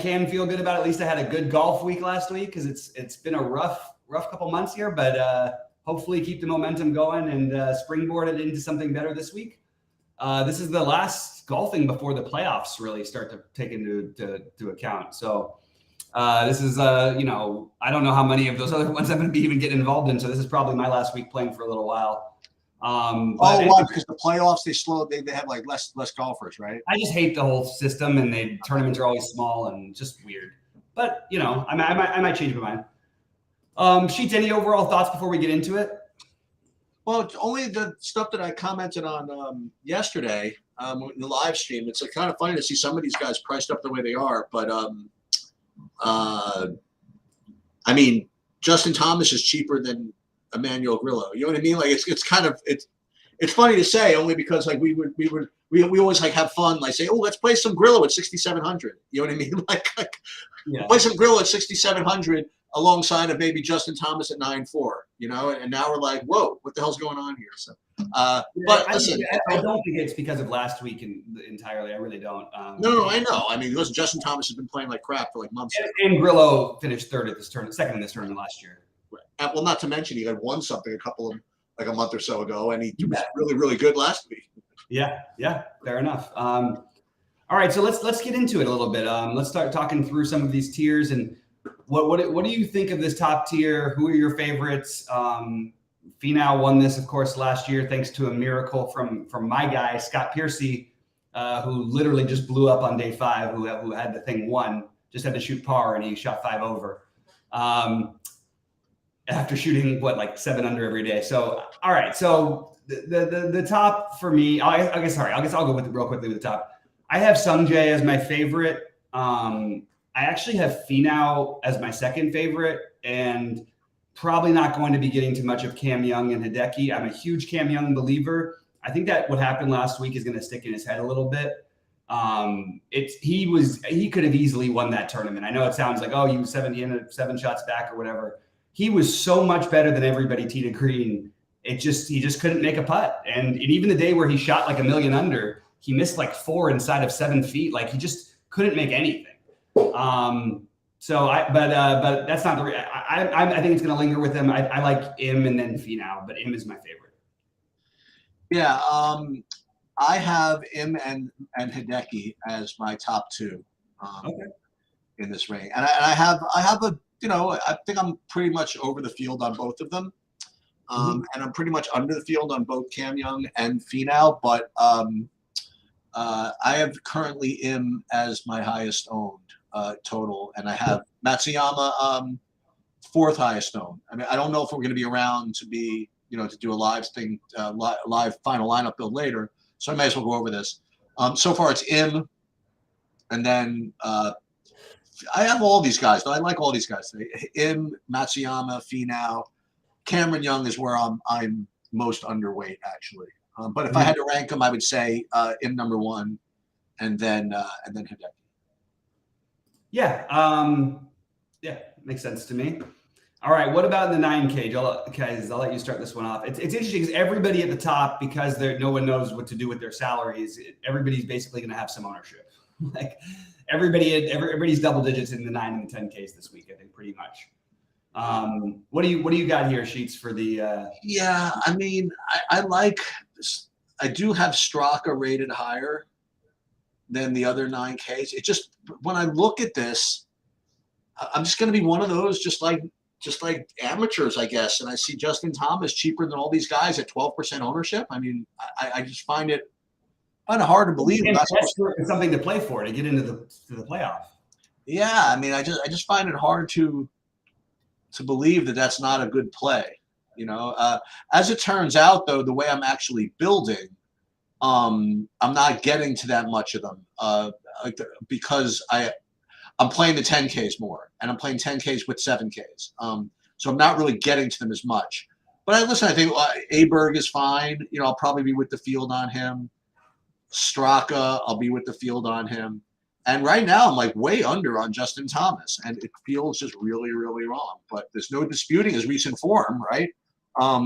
can feel good about it. At least I had a good golf week last week because it's been a rough couple months here, but hopefully keep the momentum going and springboard it into something better this week. This is the last golfing before the playoffs really start to take into account. So this is I don't know how many of those other ones I'm going to be even getting involved in. So this is probably my last week playing for a little while. Why? Because the playoffs they have like less golfers, right? I just hate the whole system, and tournaments are always small and just weird. But I might change my mind. Sheets, any overall thoughts before we get into it? Well, it's only the stuff that I commented on yesterday in the live stream. It's kind of funny to see some of these guys priced up the way they are, but I mean, Justin Thomas is cheaper than Emmanuel Grillo. You know what I mean? Like it's funny to say only because like we always like have fun, like say, oh, let's play some Grillo at 6,700. You know what I mean? Like play some Grillo at 6,700 alongside of maybe Justin Thomas at 9,400. You know, and now we're like, whoa, what the hell's going on here? So, but listen, I don't think it's because of last week entirely. I really don't. No, I know. I mean, listen, Justin Thomas has been playing like crap for like months. And Grillo finished third at this tournament, second in this tournament last year. Well, not to mention he had won something a month or so ago, and he was really, really good last week. Yeah, fair enough. All right, so let's get into it a little bit. Let's start talking through some of these tiers and what do you think of this top tier? Who are your favorites? Finau won this, of course, last year thanks to a miracle from my guy Scott Piercy, who literally just blew up on day 5. Who had the thing won, just had to shoot par, and he shot 5 over. After shooting like 7 under every day. So, all right. So the top for me, I guess I'll go with it real quickly with the top. I have Sungjae as my favorite. I actually have Finau as my second favorite, and probably not going to be getting too much of Cam Young and Hideki. I'm a huge Cam Young believer. I think that what happened last week is going to stick in his head a little bit. He could have easily won that tournament. I know it sounds like, oh, he was 7 shots back or whatever. He was so much better than everybody tee to green. He just couldn't make a putt. And even the day where he shot like a million under, he missed like 4 inside of 7 feet. Like he just couldn't make anything. But that's not the. I think it's going to linger with him. I like Im and then Finau, but Im is my favorite. Yeah, I have Im and Hideki as my top 2 in this ring, and I have a. I think I'm pretty much over the field on both of them. And I'm pretty much under the field on both Cam Young and Finau, but I have currently Im as my highest owned total, and I have Matsuyama 4th highest owned. I mean, I don't know if we're going to be around to do a live thing, live final lineup build later, so I may as well go over this. So far it's Im, and then I have all these guys. I like all these guys. Im, Matsuyama, Finau, Cameron Young is where I'm most underweight actually. But if I had to rank them, I would say Im number 1, and then Hideki. Yeah, makes sense to me. All right, what about in the 9K? I'll let you start this one off. It's interesting because everybody at the top, because no one knows what to do with their salaries, everybody's basically going to have some ownership. Like everybody's double digits in the 9 and the 10Ks this week, I think, pretty much. What do you got here, Sheets, for the? Yeah, I mean, I like. I do have Straka rated higher than the other 9Ks. It just when I look at this, I'm just going to be one of those just like amateurs, I guess. And I see Justin Thomas cheaper than all these guys at 12% ownership. I mean, I just find it kind of hard to believe. That's something to play for to get into the playoff. Yeah, I mean, I just find it hard to believe that that's not a good play. As it turns out, though, the way I'm actually building, I'm not getting to that much of them because I'm playing the 10Ks more, and I'm playing 10Ks with 7Ks. So I'm not really getting to them as much. But I think Aberg is fine. I'll probably be with the field on him. Straka, I'll be with the field on him. And right now I'm like way under on Justin Thomas, and it feels just really, really wrong. But there's no disputing his recent form, right? I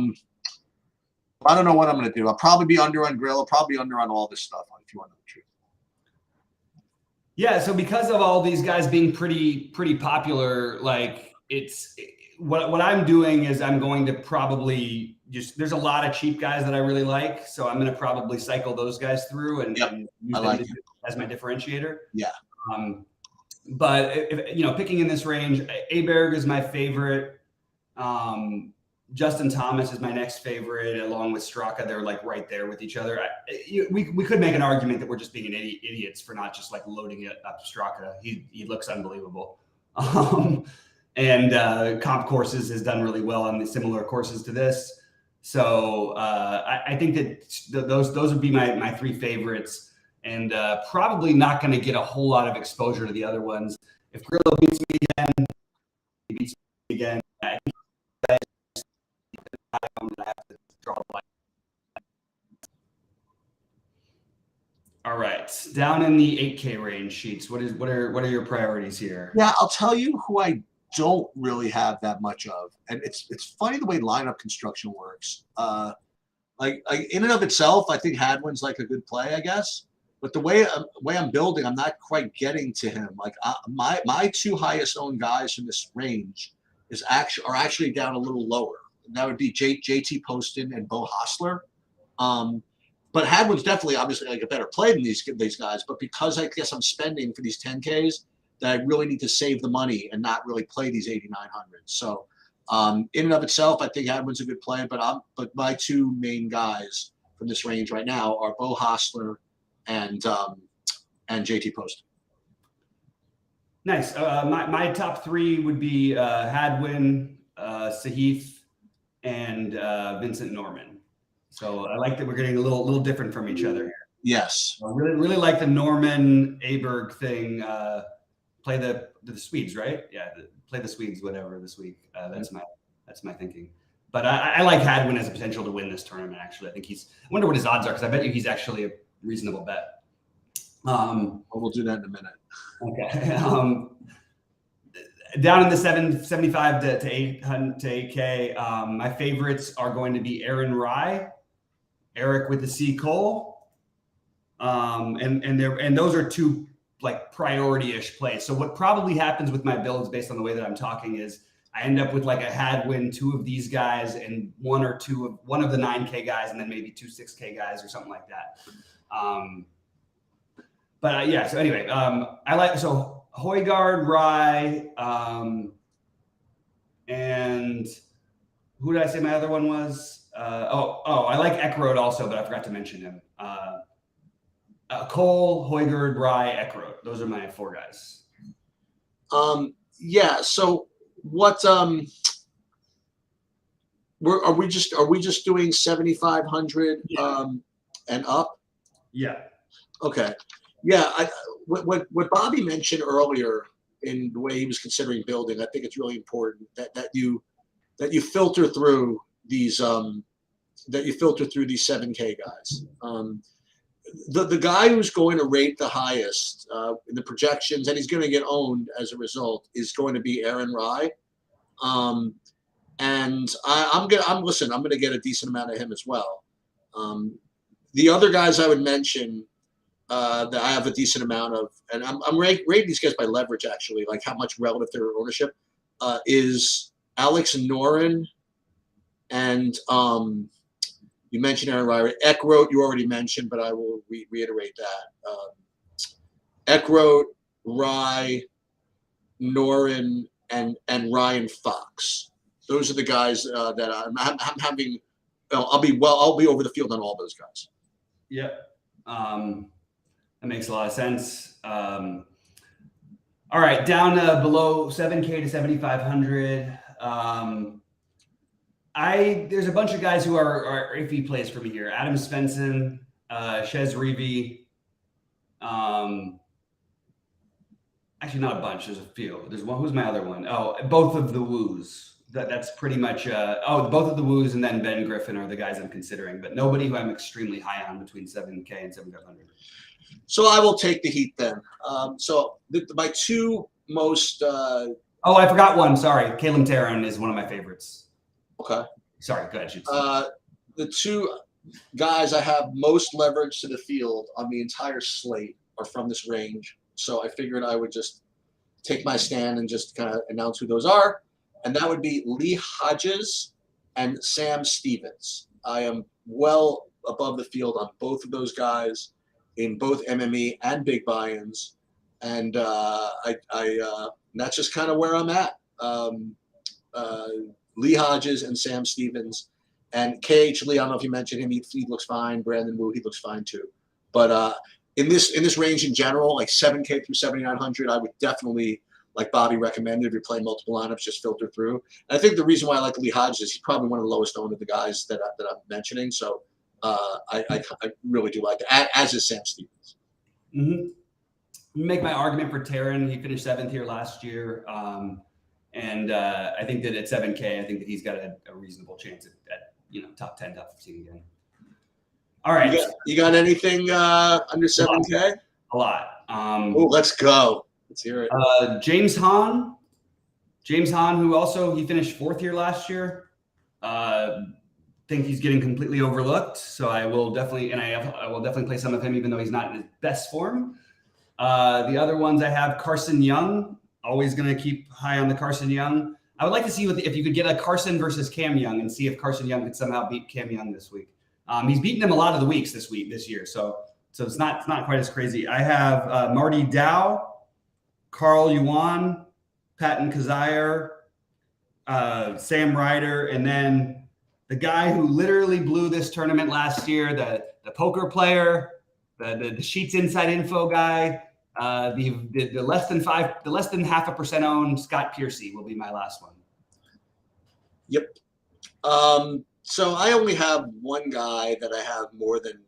don't know what I'm going to do. I'll probably be under on Grill. I'll probably be under on all this stuff, if you want to know the truth. Yeah, so because of all these guys being pretty popular, like it's what I'm doing is I'm going to probably there's a lot of cheap guys that I really like, so I'm going to probably cycle those guys through Yep, and I use them like it. as my differentiator. Yeah. But picking in this range, Aberg is my favorite. Justin Thomas is my next favorite, along with Straka. They're like right there with each other. We could make an argument that we're just being idiots for not just like loading it up Straka. He looks unbelievable. And Comp Courses has done really well on the similar courses to this. So I think that those would be my three favorites, and probably not going to get a whole lot of exposure to the other ones. If Grillo beats me again, he beats me again. I think I'm gonna have to draw the line. All right, down in the 8K range, Sheets. What are your priorities here? Yeah, I'll tell you who I don't really have that much of, and it's funny the way lineup construction works. Like in and of itself, I think Hadwin's like a good play, I guess. But the way I'm building, I'm not quite getting to him. Like my two highest owned guys from this range are actually down a little lower. That would be JT Poston and Bo Hostler. But Hadwin's definitely obviously like a better play than these guys. But because I guess I'm spending for these 10Ks, that I really need to save the money and not really play these 8,900s. So in and of itself, I think Hadwin's a good play. But my two main guys from this range right now are Bo Hostler and JT Poston. Nice. My top three would be Hadwin, Sahith, and Vincent Norman. So I like that we're getting a little different from each other here. Yes. I really like the Norman Aberg thing. Play the Swedes, right? Yeah, play the Swedes, whatever this week. That's my thinking. But I like Hadwin as a potential to win this tournament. Actually, I think I wonder what his odds are, because I bet you he's actually a reasonable bet. We'll do that in a minute. Okay. Down in the 775 to 800 to 8K, my favorites are going to be Aaron Rye, Eric with the C Cole, and those are two like priority-ish plays. So what probably happens with my builds, based on the way that I'm talking, is I end up with like a Hadwin, two of these guys, and one of the 9K guys, and then maybe two 6K guys or something like that. But yeah. So anyway, I like Højgaard, Rye, and who did I say my other one was? I like Eckroad also, but I forgot to mention him. Cole, Højgaard, Rye, Eckroad. Those are my four guys. Yeah. So what? Are we just doing 7,500 and up? Yeah. Okay. Yeah. What Bobby mentioned earlier in the way he was considering building, I think it's really important that you filter through these 7K guys. The guy who's going to rate the highest in the projections, and he's going to get owned as a result, is going to be Aaron Rye. And I'm going to get a decent amount of him as well. The other guys I would mention that I have a decent amount of, and I'm rating these guys by leverage, actually, like how much relative their ownership is Alex Noren, and you mentioned Aaron Rye. Eckroad you already mentioned, but I will reiterate that. Eckroad, Rye, Noren, and Ryan Fox. Those are the guys that I'm having. I'll be over the field on all those guys. Yeah. That makes a lot of sense. All right, down below 7K to 7,500. There's a bunch of guys who are iffy plays for me here. Adam Svensson, Shez Reavie. Actually, not a bunch. There's a few. There's one. Who's my other one? Oh, both of the Woos. That's pretty much. Both of the Woos and then Ben Griffin are the guys I'm considering, but nobody who I'm extremely high on between 7K and 7,500. So I will take the Heat then. My two most. I forgot one. Sorry, Caleb Tarrant is one of my favorites. Okay. Sorry, go ahead. The two guys I have most leverage to the field on the entire slate are from this range. So I figured I would just take my stand and just kind of announce who those are. And that would be Lee Hodges and Sam Stevens. I am well above the field on both of those guys in both MME and big buy-ins. And that's just kind of where I'm at. Lee Hodges and Sam Stevens. And KH Lee, I don't know if you mentioned him. He looks fine. Brandon Wu, he looks fine too. But in this range in general, like 7K through 7,900, I would definitely, like Bobby recommended, if you're playing multiple lineups, just filter through. And I think the reason why I like Lee Hodges is he's probably one of the lowest owned of the guys that I'm mentioning. So I really do like that, as is Sam Stevens. Mm-hmm. Make my argument for Taryn. He finished 7th here last year. And I think that at 7K, I think that he's got a reasonable chance at top 10, top 15 again. All right. You got anything under 7K? A lot. Let's go. Let's hear it. James Hahn, who he finished 4th here last year. Think he's getting completely overlooked. So I will definitely play some of him, even though he's not in his best form. The other ones I have Carson Young. Always going to keep high on the Carson Young. I would like to see if you could get a Carson versus Cam Young and see if Carson Young could somehow beat Cam Young this week. He's beaten him a lot of the weeks this year, so it's not quite as crazy. I have Marty Dow, Carl Yuan, Patton Kazire, Sam Ryder, and then the guy who literally blew this tournament last year, the poker player, the Sheets Inside Info guy. The less than 0.5% owned Scott Piercy will be my last one. Yep. So I only have one guy that I have more than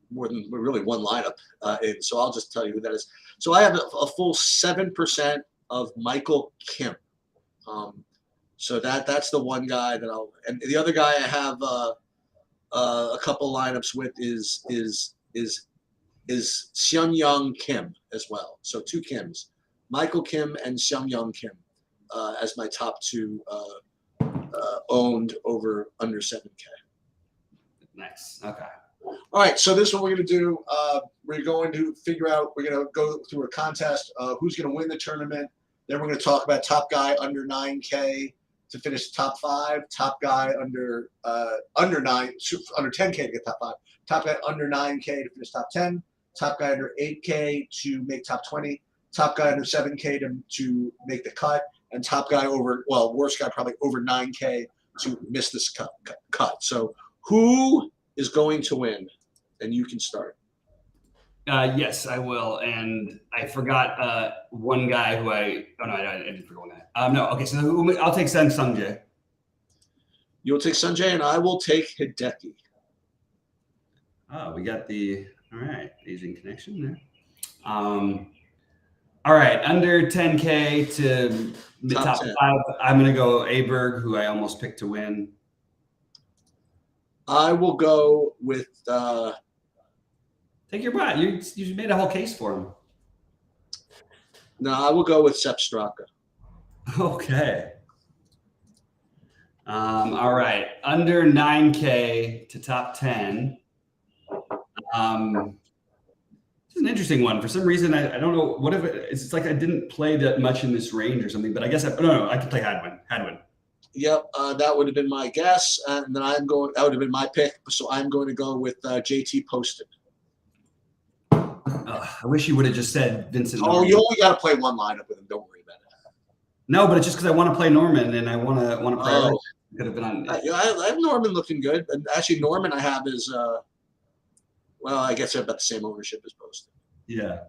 really one lineup in. So I'll just tell you who that is. So I have a full 7% of Michael Kim. So that's the one guy that and the other guy I have a couple lineups with is Seung-Young Kim as well. So 2 Kims, Michael Kim and Seung-Young Kim as my top 2 owned under 7K. Nice. Okay. All right. So this is what we're going to do. We're going to figure out, we're going to go through a contest, who's going to win the tournament. Then we're going to talk about top guy under 9K to finish top 5, top guy under 10K to get top 5, top guy under 9K to finish top 10, top guy under 8K to make top 20, top guy under 7K to make the cut, and top guy worst guy probably over 9K to miss this cut. So who is going to win? And you can start. Yes, I will. And I forgot one guy who I didn't forget one guy. No, okay, so I'll take Sanjay. You'll take Sanjay, and I will take Hideki. Oh, we got all right, Asian connection there. All right, under 10K to the top 5. I'm going to go Aberg, who I almost picked to win. I will go with take your breath. You made a whole case for him. No, I will go with Sepp Straka. Okay. All right. Under 9K to top 10. It's an interesting one. For some reason, I don't know what if it's like I didn't play that much in this range or something, but I guess I could play Hadwin. Yep, that would have been my guess, and then that would have been my pick. So I'm going to go with JT Poston. I wish you would have just said Vincent. Oh, Norman. You only got to play one lineup with him. Don't worry about it. No, but it's just because I want to play Norman and I want to play. Oh. Could have been on. I have Norman looking good, and actually Norman I have is I guess they're about the same ownership as Poston. Yeah.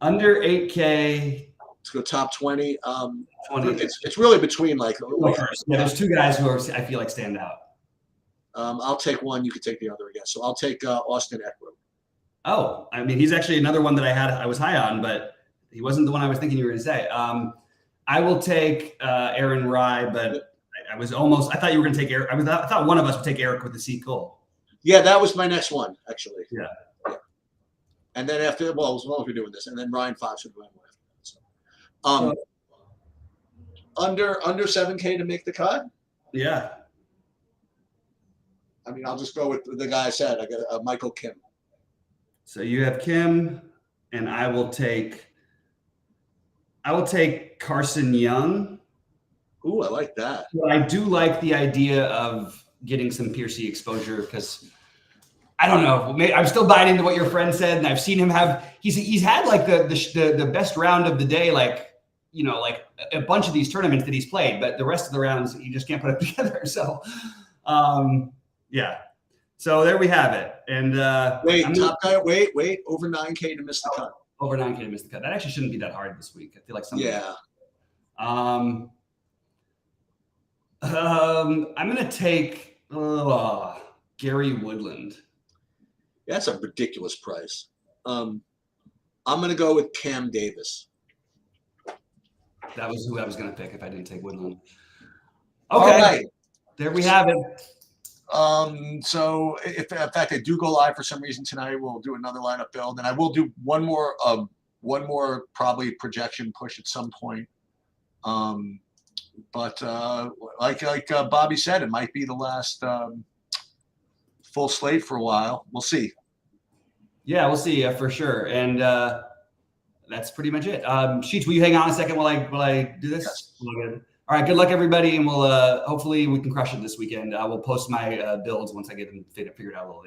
Under 8K. Let's go top 20. 20. It's really between there's 2 guys who I feel like stand out. I'll take one. You can take the other again. So I'll take Austin Eckler. Oh, I mean, he's actually another one that I was high on, but he wasn't the one I was thinking you were going to say. I will take Aaron Rye, but I thought you were going to take Eric. I thought one of us would take Eric with the C. Cole. Yeah, that was my next one, actually. Yeah. And then after, as long as we're doing this, and then Ryan Fox would win after that. So, under 7K to make the cut? Yeah. I mean, I'll just go with the guy I said. I got Michael Kim. So you have Kim, and I will take Carson Young. Ooh, I like that. But I do like the idea of getting some Piercy exposure because I don't know. I'm still buying into what your friend said, and I've seen him have. He's had like the best round of the day, like like a bunch of these tournaments that he's played, but the rest of the rounds he just can't put it together. So, yeah. So there we have it. And top guy. Wait, over 9K to miss the cut. Over 9K to miss the cut. That actually shouldn't be that hard this week. I feel like something. Yeah. I'm gonna take Gary Woodland. That's a ridiculous price. I'm gonna go with Cam Davis. That was who I was gonna pick if I didn't take Woodland. Okay, all right. There we have it. So if in fact I do go live for some reason tonight, we'll do another lineup build, and I will do one more probably projection push at some point. But like Bobby said, it might be the last full slate for a while. We'll see. Yeah, we'll see for sure. And that's pretty much it. Sheets, will you hang on a second while I do this? Yes. All right. Good luck, everybody, and we'll hopefully we can crush it this weekend. I will post my builds once I get them figured out a little later.